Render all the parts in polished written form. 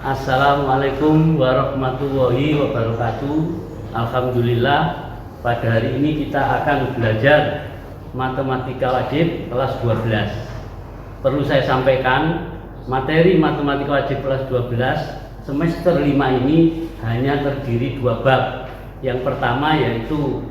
Assalamualaikum warahmatullahi wabarakatuh. Alhamdulillah, pada hari ini kita akan belajar matematika wajib kelas 12. Perlu saya sampaikan, materi matematika wajib kelas 12 semester 5 ini hanya terdiri 2 bab. Yang pertama yaitu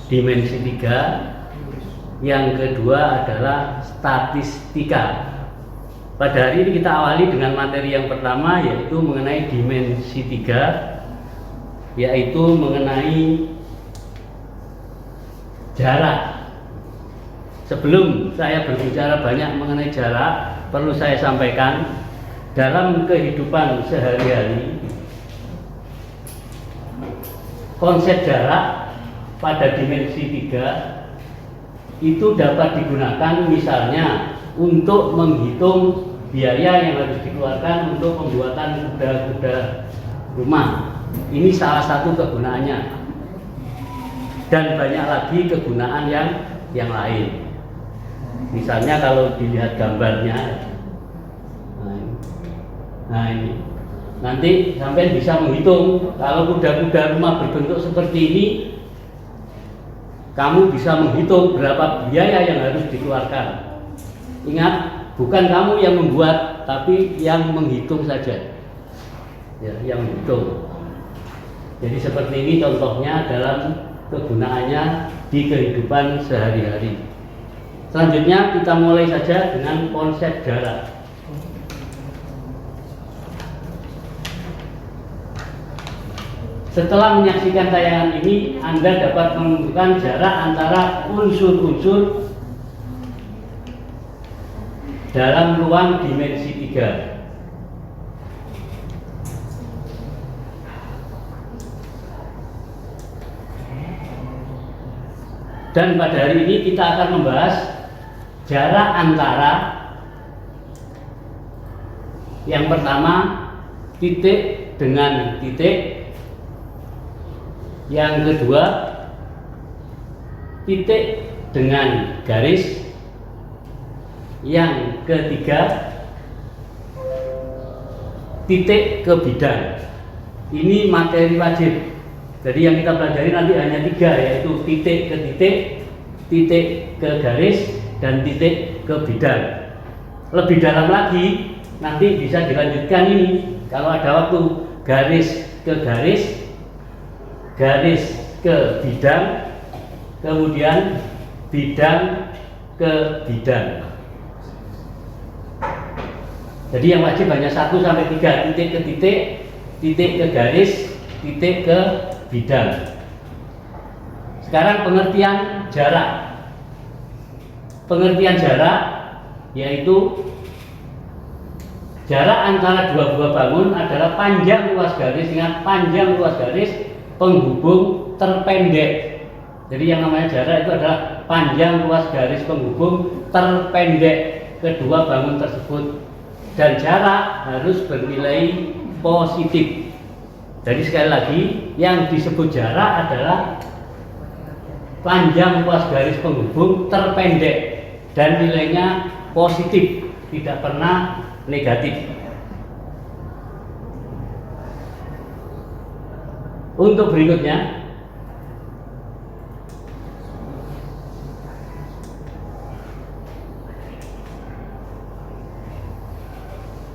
dimensi 3, yang kedua adalah statistika. Pada hari ini kita awali dengan materi yang pertama, yaitu mengenai dimensi 3, yaitu mengenai jarak. Sebelum saya berbicara banyak mengenai jarak, perlu saya sampaikan, dalam kehidupan sehari-hari konsep jarak pada dimensi 3 itu dapat digunakan misalnya untuk menghitung biaya yang harus dikeluarkan untuk pembuatan kuda-kuda rumah. Ini salah satu kegunaannya, dan banyak lagi kegunaan yang lain. Misalnya kalau dilihat gambarnya, nah ini nanti sampai bisa menghitung kalau kuda-kuda rumah berbentuk seperti ini, kamu bisa menghitung berapa biaya yang harus dikeluarkan. Ingat, bukan kamu yang membuat, tapi yang menghitung saja, ya, yang menghitung. Jadi seperti ini contohnya dalam kegunaannya di kehidupan sehari-hari. Selanjutnya kita mulai saja dengan konsep jarak. Setelah menyaksikan tayangan ini, Anda dapat menentukan jarak antara unsur-unsur dalam ruang dimensi 3. Dan pada hari ini kita akan membahas jarak antara, yang pertama, titik dengan titik, yang kedua, titik dengan garis, yang ketiga, titik ke bidang. Ini materi wajib. Jadi yang kita pelajari nanti hanya 3, yaitu titik ke titik, titik ke garis, dan titik ke bidang. Lebih dalam lagi nanti bisa dilanjutkan ini kalau ada waktu, garis ke garis, garis ke bidang, kemudian bidang ke bidang. Jadi yang wajib hanya 1 sampai 3, titik ke titik, titik ke garis, titik ke bidang. Sekarang pengertian jarak. Pengertian jarak yaitu jarak antara dua buah bangun adalah panjang luas garis, ingat, panjang luas garis penghubung terpendek. Jadi yang namanya jarak itu adalah panjang luas garis penghubung terpendek kedua bangun tersebut. Dan jarak harus bernilai positif. Jadi sekali lagi, yang disebut jarak adalah panjang luas garis penghubung terpendek dan nilainya positif, tidak pernah negatif. Untuk berikutnya,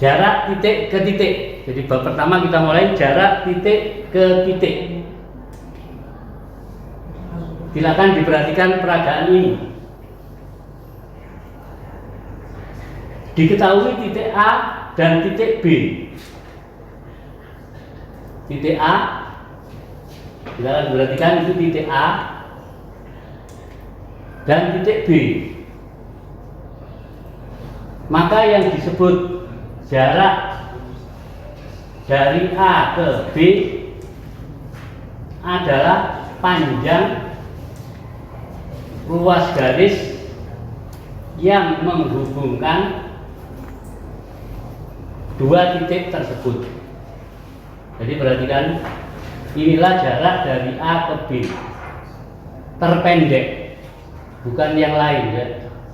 jarak titik ke titik. Jadi bab pertama kita mulai jarak titik ke titik. Silakan diperhatikan peragaan ini. Diketahui titik A dan titik B. Titik A, silakan diperhatikan, itu titik A dan titik B. Maka yang disebut jarak dari A ke B adalah panjang luas garis yang menghubungkan dua titik tersebut. Jadi perhatikan, inilah jarak dari A ke B, terpendek, bukan yang lain ya.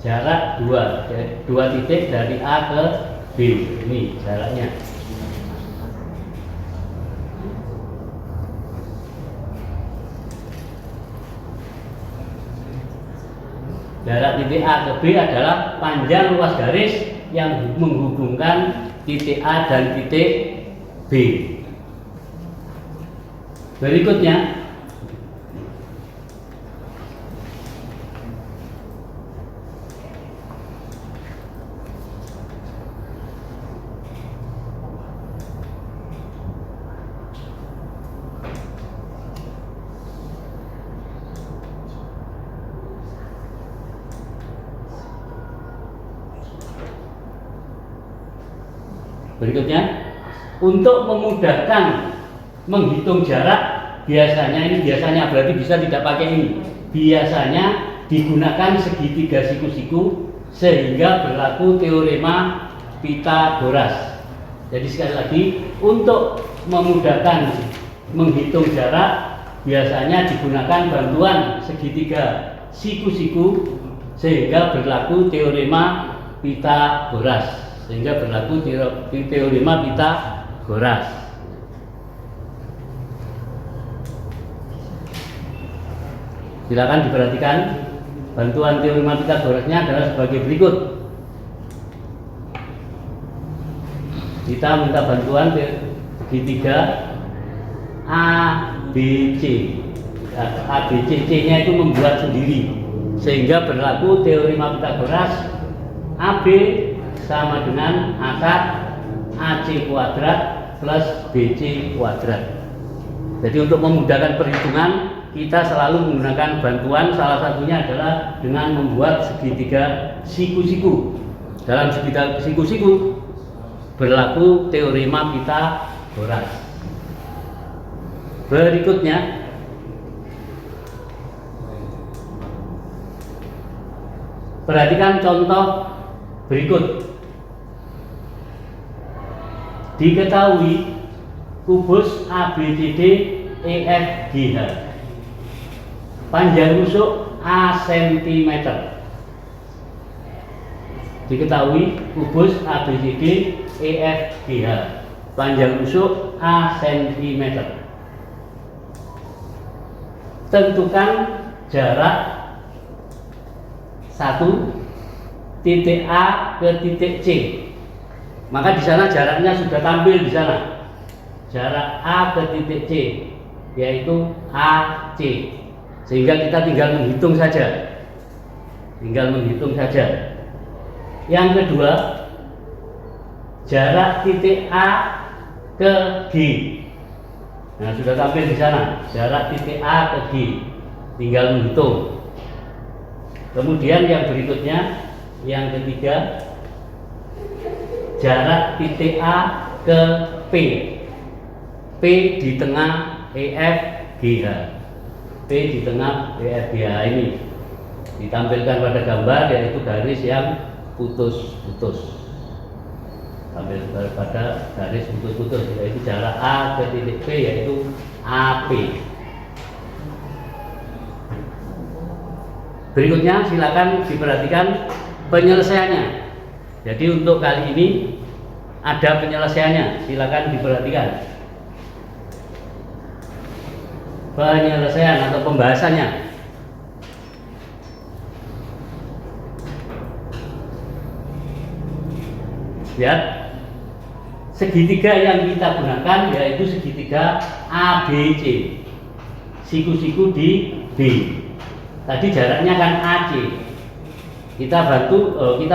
Jarak dua titik dari A ke B, ini jaraknya. Jarak titik A ke B adalah panjang luas garis yang menghubungkan titik A dan titik B. Berikutnya, untuk memudahkan menghitung jarak, biasanya berarti bisa tidak pakai ini. Biasanya digunakan segitiga siku-siku sehingga berlaku teorema Pythagoras. Jadi sekali lagi, untuk memudahkan menghitung jarak biasanya digunakan bantuan segitiga siku-siku sehingga berlaku teorema Pythagoras. Teorema Pythagoras. Silakan diperhatikan, bantuan teorema Pythagorasnya adalah sebagai berikut. Kita minta bantuan segitiga ABC. C-nya itu membuat sendiri sehingga berlaku teorema Pythagoras. AB sama dengan akar AC kuadrat plus BC kuadrat. Jadi untuk memudahkan perhitungan, kita selalu menggunakan bantuan, salah satunya adalah dengan membuat segitiga siku-siku. Dalam segitiga siku-siku berlaku teorema Pythagoras. Berikutnya, perhatikan contoh berikut. Diketahui kubus ABCD EFGH, panjang rusuk A cm. Diketahui kubus ABCD EFGH, panjang rusuk A cm. Tentukan jarak 1 titik A ke titik C. Maka di sana jaraknya sudah tampil di sana. Jarak A ke titik C yaitu AC. Sehingga kita tinggal menghitung saja. Yang kedua, jarak titik A ke G. Nah, sudah tampil di sana. Jarak titik A ke G. Tinggal menghitung. Kemudian yang berikutnya, yang ketiga, jarak titik A ke P. P di tengah EFGH. P di tengah EFGH ini ditampilkan pada gambar, yaitu garis yang putus-putus. Tampil pada garis putus-putus, yaitu jarak A ke titik P, yaitu AP. Berikutnya silakan diperhatikan penyelesaiannya. Jadi untuk kali ini ada penyelesaiannya, silakan diperhatikan. Penyelesaian atau pembahasannya. Lihat, segitiga yang kita gunakan yaitu segitiga ABC. Siku-siku di B. Tadi jaraknya kan AC. Kita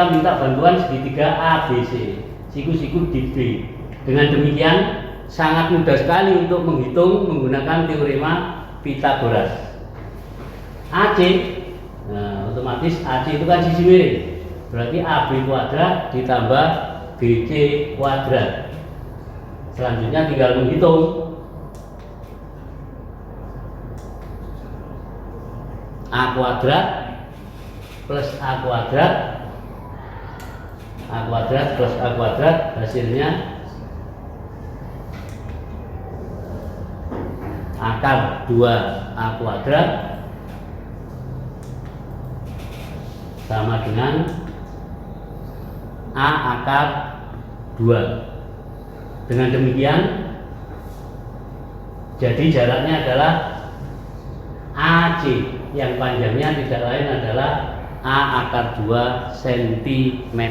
minta bantuan segitiga ABC, siku-siku di B. Dengan demikian sangat mudah sekali untuk menghitung menggunakan teorema Pythagoras. AC, nah, otomatis AC itu kan sisi miring, berarti AB kuadrat ditambah BC kuadrat. Selanjutnya tinggal menghitung. A kuadrat plus A kuadrat, A kuadrat plus A kuadrat, hasilnya akar 2A kuadrat sama dengan A akar 2. Dengan demikian jadi jaraknya adalah AC, yang panjangnya tidak lain adalah A akar 2 cm.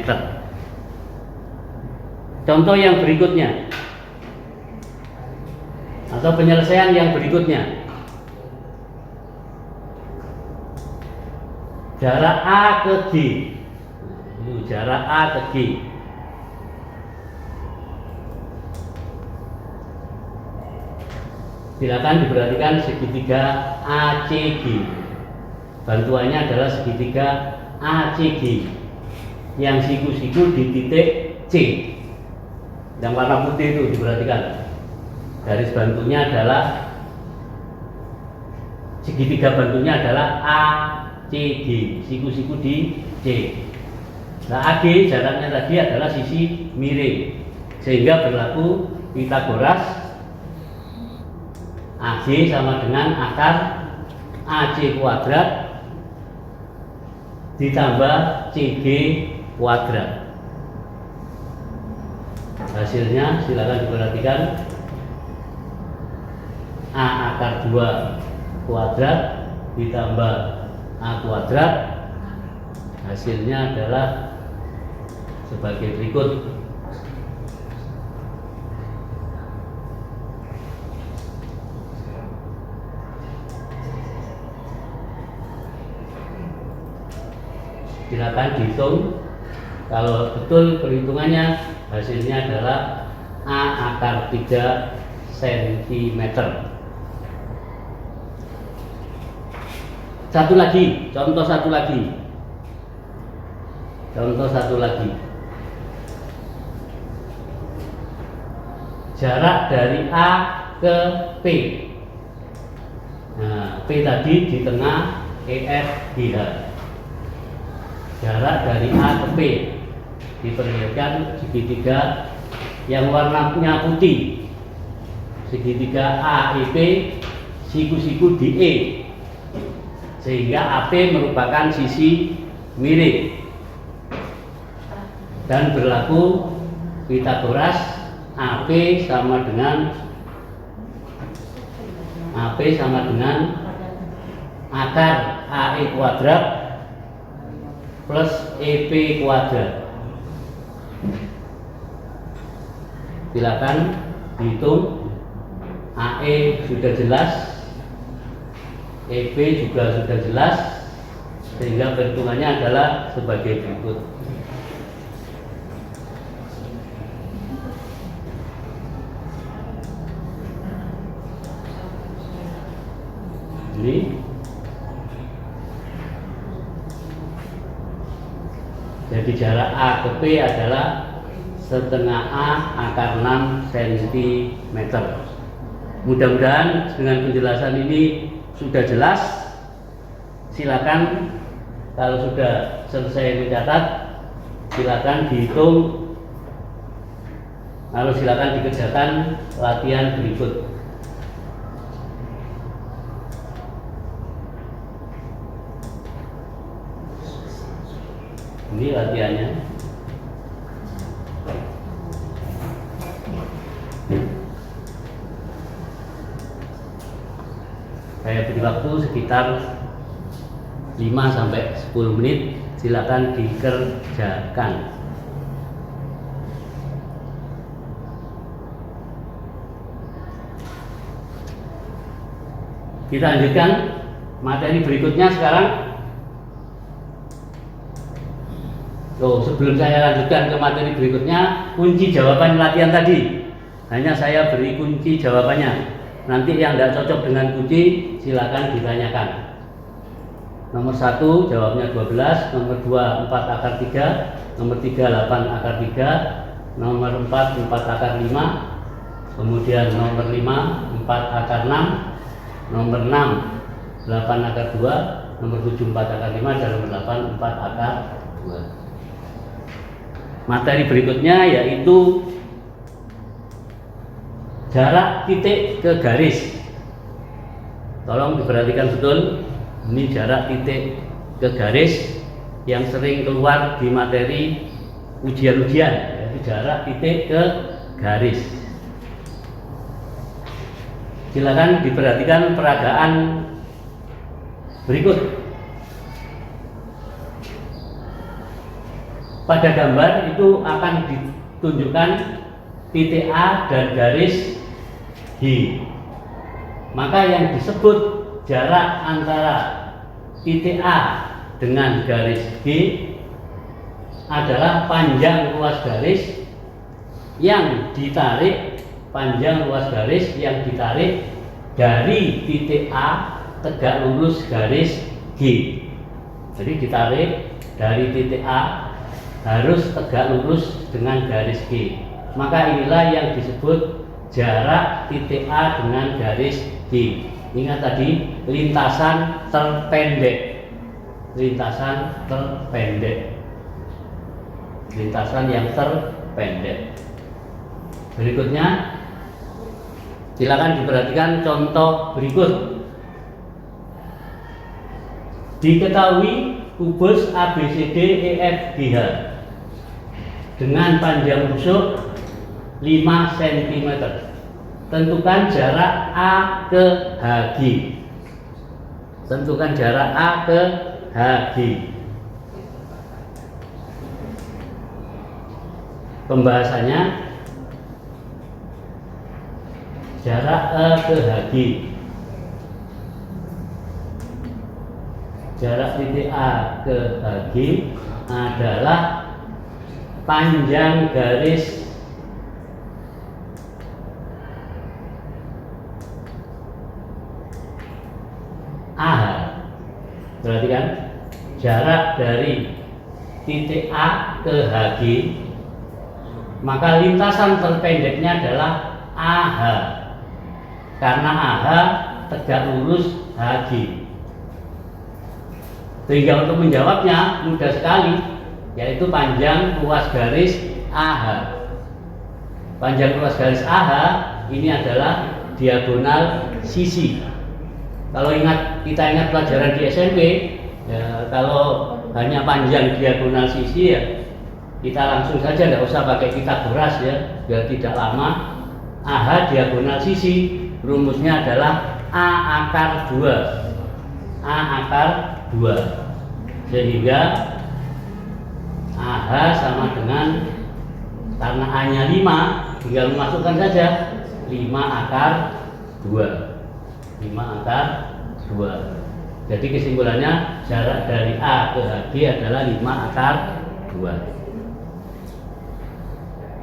Contoh yang berikutnya atau penyelesaian yang berikutnya. Jarak A ke G. Jarak A ke G. Silakan diperhatikan segitiga ACG. Bantuannya adalah segitiga ACG yang siku-siku di titik C. Yang warna putih itu diperhatikan. Garis bantunya adalah segitiga bantunya adalah ACG, siku-siku di C. Nah, AG jaraknya tadi adalah sisi miring, sehingga berlaku Pitagoras. AG sama dengan akar AC kuadrat ditambah CG kuadrat. Hasilnya silakan diperhatikan. A akar 2 kuadrat ditambah A kuadrat, hasilnya adalah sebagai berikut. Silakan dihitung. Kalau betul perhitungannya, hasilnya adalah A akar 3 cm. Contoh satu lagi. Jarak dari A ke P. Nah, P tadi di tengah, EF GH. Jarak dari A ke P diperlihatkan segitiga yang warnanya putih. Segitiga AEP, siku-siku di E, sehingga AP merupakan sisi miring dan berlaku Pitagoras. AP sama dengan akar AE kuadrat plus EP kuadrat. Silakan dihitung. AE sudah jelas, EP juga sudah jelas, sehingga perhitungannya adalah sebagai berikut. Ini jadi jarak A ke P adalah setengah A akar 6 cm. Mudah-mudahan dengan penjelasan ini sudah jelas. Silakan kalau sudah selesai mencatat, silakan dihitung, lalu silakan dikerjakan latihan berikut. Ini latihannya. Saya beri waktu sekitar 5-10 menit. Silakan dikerjakan. Kita lanjutkan materi berikutnya sekarang. Sebelum saya lanjutkan ke materi berikutnya, kunci jawaban latihan tadi hanya saya beri kunci jawabannya. Nanti yang tidak cocok dengan kunci silakan ditanyakan. Nomor 1 jawabnya 12, nomor 2 4 akar 3, nomor 3 8 akar 3, nomor 4 4 akar 5, kemudian nomor 5 4 akar 6, nomor 6 8 akar 2, nomor 7 4 akar 5, dan nomor 8 4 akar 2. Materi berikutnya yaitu jarak titik ke garis. Tolong diperhatikan betul. Ini jarak titik ke garis yang sering keluar di materi ujian-ujian, yaitu jarak titik ke garis. Silakan diperhatikan peragaan berikut. pada gambar itu akan ditunjukkan titik A dan garis G. Maka yang disebut jarak antara titik A dengan garis G adalah panjang ruas garis yang ditarik, dari titik A tegak lurus garis G. Jadi ditarik dari titik A harus tegak lurus dengan garis G. Maka inilah yang disebut jarak titik A dengan garis G. Ingat tadi, lintasan terpendek. Lintasan yang terpendek. Berikutnya, silakan diperhatikan contoh berikut. Diketahui kubus ABCD EFGH dengan panjang rusuk 5 cm. Tentukan jarak A ke HG. Pembahasannya, jarak A ke HG. Jarak titik A ke HG adalah panjang garis AH. Perhatikan, jarak dari titik A ke HG, maka lintasan terpendeknya adalah AH, karena AH tegak lurus HG. Sehingga untuk menjawabnya mudah sekali, yaitu panjang ruas garis AH. Panjang ruas garis AH ini adalah diagonal sisi. Kalau kita ingat pelajaran di SMP, ya, kalau hanya panjang diagonal sisi, ya kita langsung saja, tidak usah pakai Pitagoras ya, biar tidak lama. AH diagonal sisi, rumusnya adalah A akar 2. Sehingga AH sama dengan, karena A-nya 5, tinggal memasukkan saja 5 akar 2. Jadi kesimpulannya, jarak dari A ke HG adalah 5 akar 2.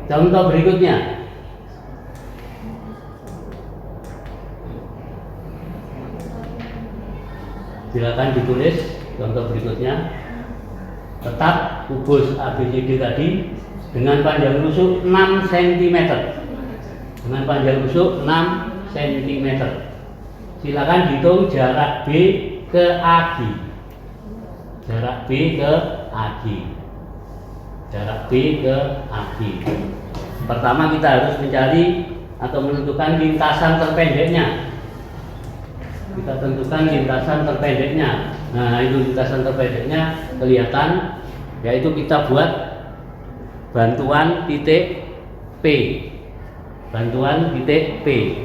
Contoh berikutnya. Silakan ditulis contoh berikutnya. Tetap kubus ABCD tadi dengan panjang rusuk 6 cm. Silakan hitung jarak B ke AG. Pertama kita harus mencari atau menentukan lintasan terpendeknya. Nah, itu lintasan terpendeknya kelihatan, yaitu kita buat bantuan titik P.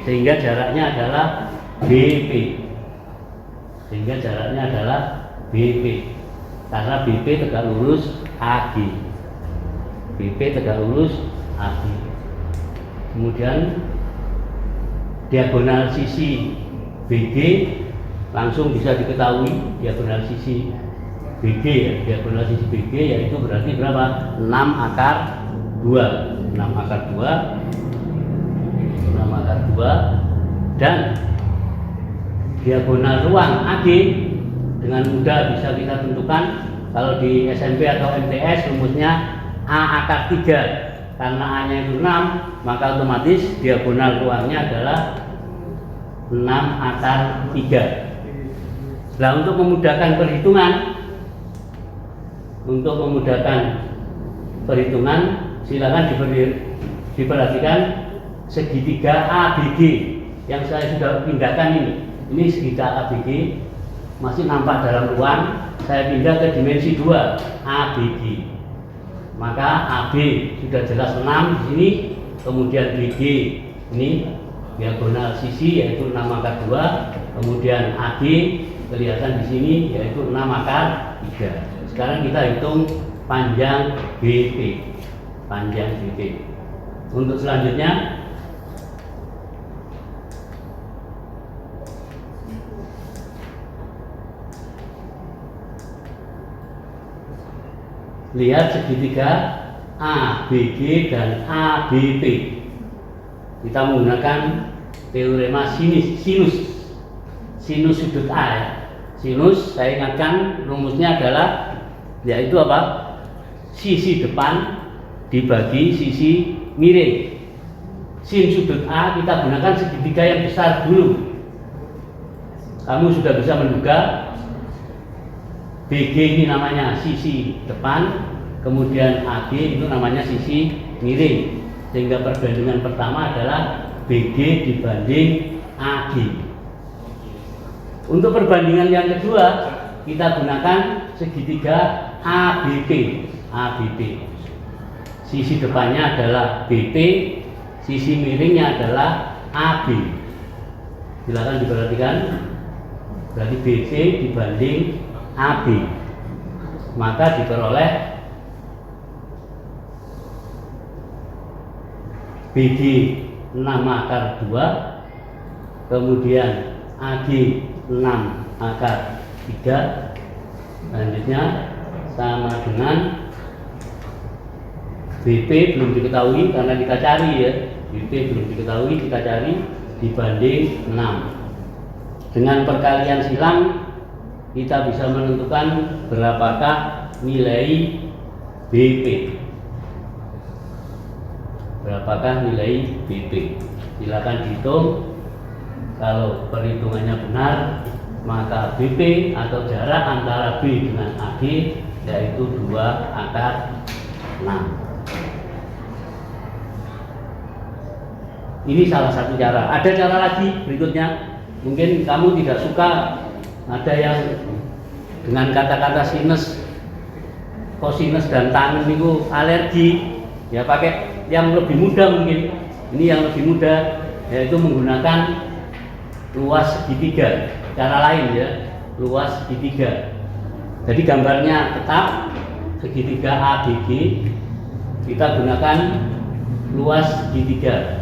Sehingga jaraknya adalah BP. Karena BP tegak lurus AG. Kemudian diagonal sisi BG langsung bisa diketahui, diagonal sisi BG yaitu berarti berapa? 6 akar 2. Dan diagonal ruang AG dengan mudah bisa kita tentukan. Kalau di SMP atau MTS rumusnya A akar 3. Karena A-nya itu 6, maka otomatis diagonal ruangnya adalah 6 akar 3. Nah, untuk memudahkan perhitungan, silakan diperhatikan segitiga ABG yang saya sudah pindahkan ini. Ini segitiga ABG masih nampak dalam ruang. Saya pindah ke dimensi 2 ABG. Maka AB sudah jelas 6 di sini, kemudian BG ini diagonal sisi yaitu 6 akar 2, kemudian AG kelihatan di sini yaitu 6 akar 3. Sekarang kita hitung panjang BP. Panjang BP. Untuk selanjutnya lihat segitiga ABG dan ABP. Kita menggunakan teorema sinus sudut A ya. Sinus, saya ingatkan rumusnya adalah yaitu apa? Sisi depan dibagi sisi miring. Sin sudut A kita gunakan segitiga yang besar dulu. Kamu sudah bisa menduga BG ini namanya sisi depan, kemudian AB itu namanya sisi miring. Sehingga perbandingan pertama adalah BG dibanding AG. Untuk perbandingan yang kedua, kita gunakan segitiga ABP. ABP. Sisi depannya adalah BP, sisi miringnya adalah AB. Silakan diperhatikan. Berarti BP dibanding AB. Maka diperoleh BG 6 akar 2, kemudian AG 6 akar 3, selanjutnya sama dengan BP belum diketahui karena kita cari ya, BP belum diketahui, kita cari dibanding 6. Dengan perkalian silang kita bisa menentukan berapakah nilai BP. Berapakah nilai BP? Silakan dihitung. Kalau perhitungannya benar, maka BP atau jarak antara B dengan AG yaitu 2 akar 6. Ini salah satu cara. Ada cara lagi berikutnya. Mungkin kamu tidak suka ada yang dengan kata-kata sinus, kosinus dan tangen itu alergi. Ya pakai yang lebih mudah mungkin. Ini yang lebih mudah yaitu menggunakan luas segitiga. Cara lain ya, luas segitiga. Jadi gambarnya tetap segitiga ABG. Kita gunakan luas segitiga.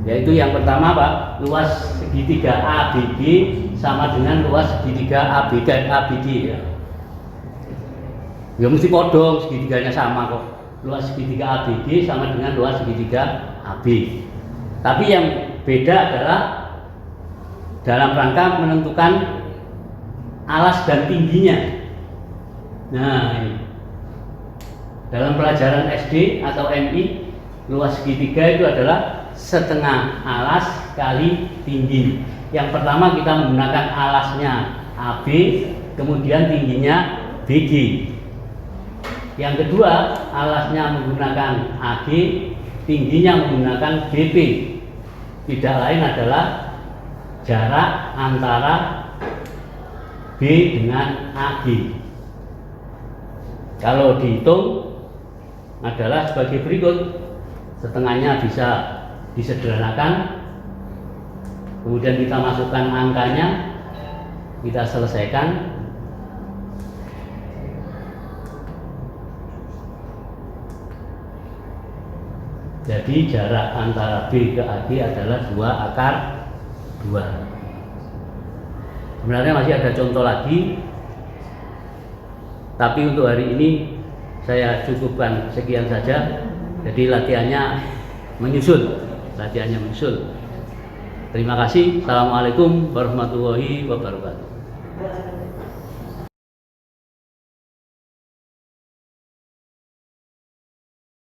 Yaitu yang pertama Pak, luas segitiga ABG sama dengan luas segitiga ABG ya. Ya mesti podong, segitiganya sama kok. Luas segitiga ABG sama dengan luas segitiga AB. Tapi yang beda adalah dalam rangka menentukan alas dan tingginya. Nah ini dalam pelajaran SD atau MI, luas segitiga itu adalah setengah alas kali tinggi. Yang pertama kita menggunakan alasnya AB, kemudian tingginya BG. Yang kedua alasnya menggunakan AG, tingginya menggunakan BP. Tidak lain adalah jarak antara B dengan AG. Kalau dihitung adalah sebagai berikut. Setengahnya bisa disederhanakan, kemudian kita masukkan angkanya, kita selesaikan. Jadi jarak antara B ke AG adalah 2 akar 2. Sebenarnya masih ada contoh lagi, tapi untuk hari ini saya cukupkan sekian saja. Jadi latihannya menyusul. Terima kasih. Assalamualaikum warahmatullahi wabarakatuh.